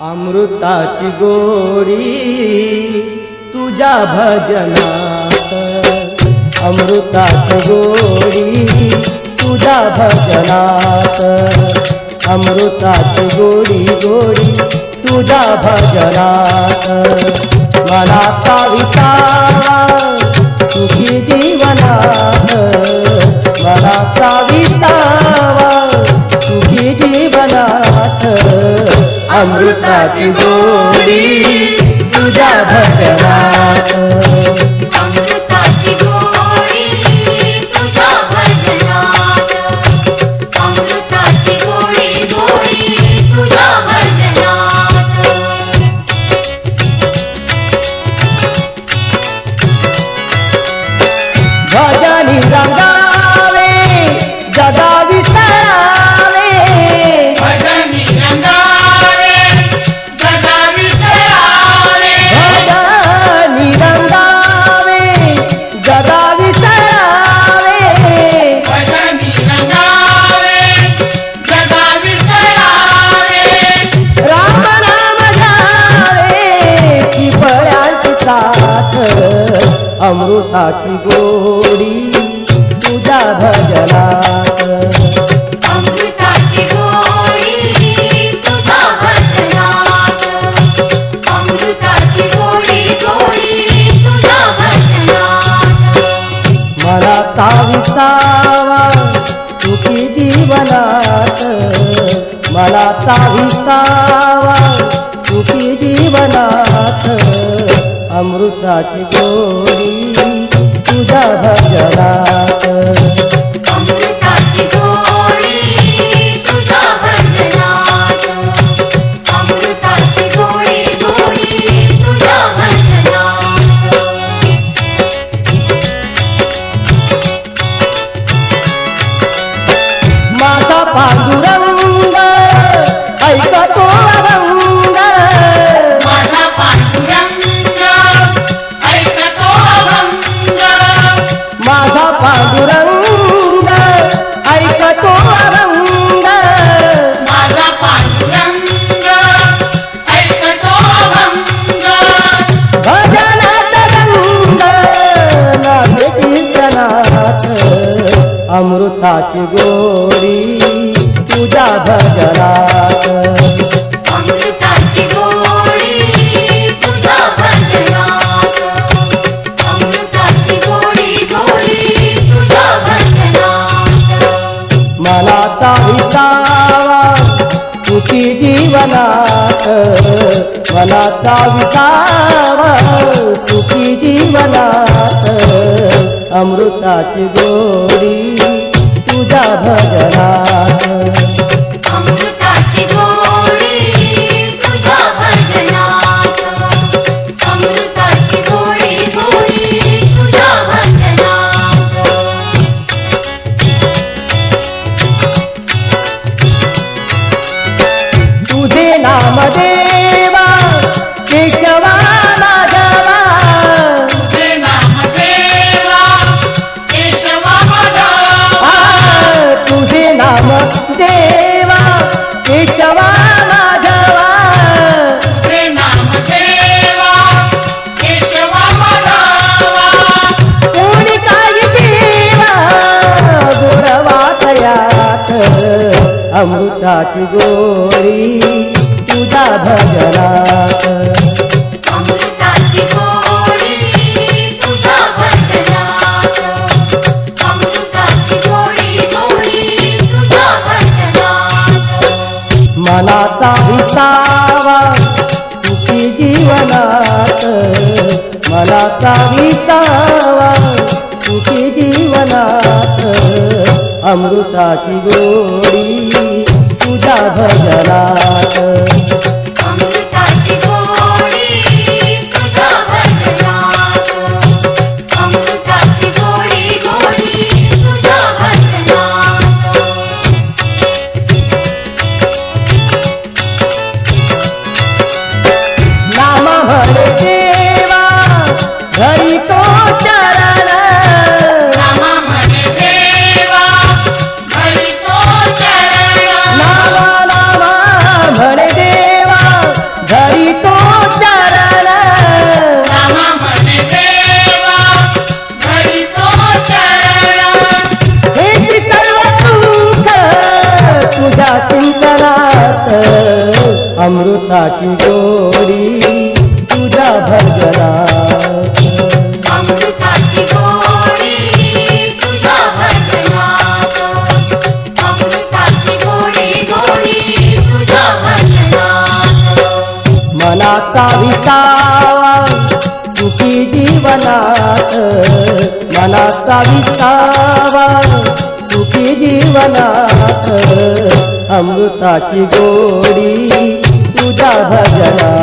अमृताची गोडी तुझ्या भजनात, अमृताची गोडी तुझ्या भजनात, अमृताची गोडी गोडी तुझ्या भजनात. मनाचा विसावा सुखी जीवनात, मनाचा विसावा सुखी जीवनात. अमृताची गोडी तुझ्या भजनात, अमृताची गोडी तुझ्या भजनात, अमृताची गोडी गोडी तुझ्या भजनात. भजनी रंगावे जगा विसरावे, भजनी रंगावे जगा विसरावे, भजनी रंगावे जगा विसरावे. भजनी रंगावे जगा विसरावे. राम नाम घ्यावे चिपळ्यांची साथ, अमृताची गोडी तुझ्या भजनात, अमृताची गोडी तुझ्या भजनात, अमृताची गोडी गोडी तुझ्या भजनात. मनाचा विसावा सुखी जीवनात, मनाचा विसावा सुखी जीवनात. अमृताची गोडी तुझ्या भजनात, अमृताची गोडी तुझ्या भजनात, अमृताची गोडी गोडी तुझ्या भजनात. माझा पांडुरंग ऐकतो अभंग, माझा पांडुरंग ऐकतो अभंग, माझा पांडुरंग ऐकतो अभंग. माझा पांडुरंग ऐकतो अभंग. भजनात रंग नामे कीर्तनात, अमृताची गोडी तुझ्या भजनात, अमृताची गोडी तुझ्या भजनात, अमृताची गोडी गोडी तुझ्या भजनात. मनाचा विसावा सुखी जीवनात, मनाचा विसावा सुखी जीवनात. अमृताची गोडी तुझ्या भजनात, अमृताची गोडी तुझ्या भजनात, अमृताची गोडी गोडी तुझ्या भजनात. तुझे नाम देवा केशवा माधवा, तुझे नाम देवा केशवा माधवा, तुझे नाम देवा केशवा माधवा. तुझे नाम देवा केशवा माधवा. कोणी काही देवा गोडवा तयात, अमृताची गोडी तुझ्या भजनात, अमृताची गोडी तुझ्या भजनात, अमृताची गोडी गोडी तुझ्या भजनात. मनाचा विसावा सुखी जीवनात, मनाचा विसावा सुखी जीवनात. अमृताची गोडी तुझ्या भजनात, अमृताची गोडी तुझ्या भजनात, अमृताची गोडी गोडी तुझ्या भजनात. नाम म्हणे देवा धरी तो चरण, नाम म्हणे देवा धरी तो चरण. नाम नाम म्हणे देवा अमृताची गोडी तुझ्या भजनात अमृताची गोडी तुझ्या भजनात अमृताची गोडी गोडी तुझ्या भजनात मनाचा विसावा सुखी जीवनात मनाचा विसावा सुखी जीवनात अमृताची गोडी तुझ्या भजनात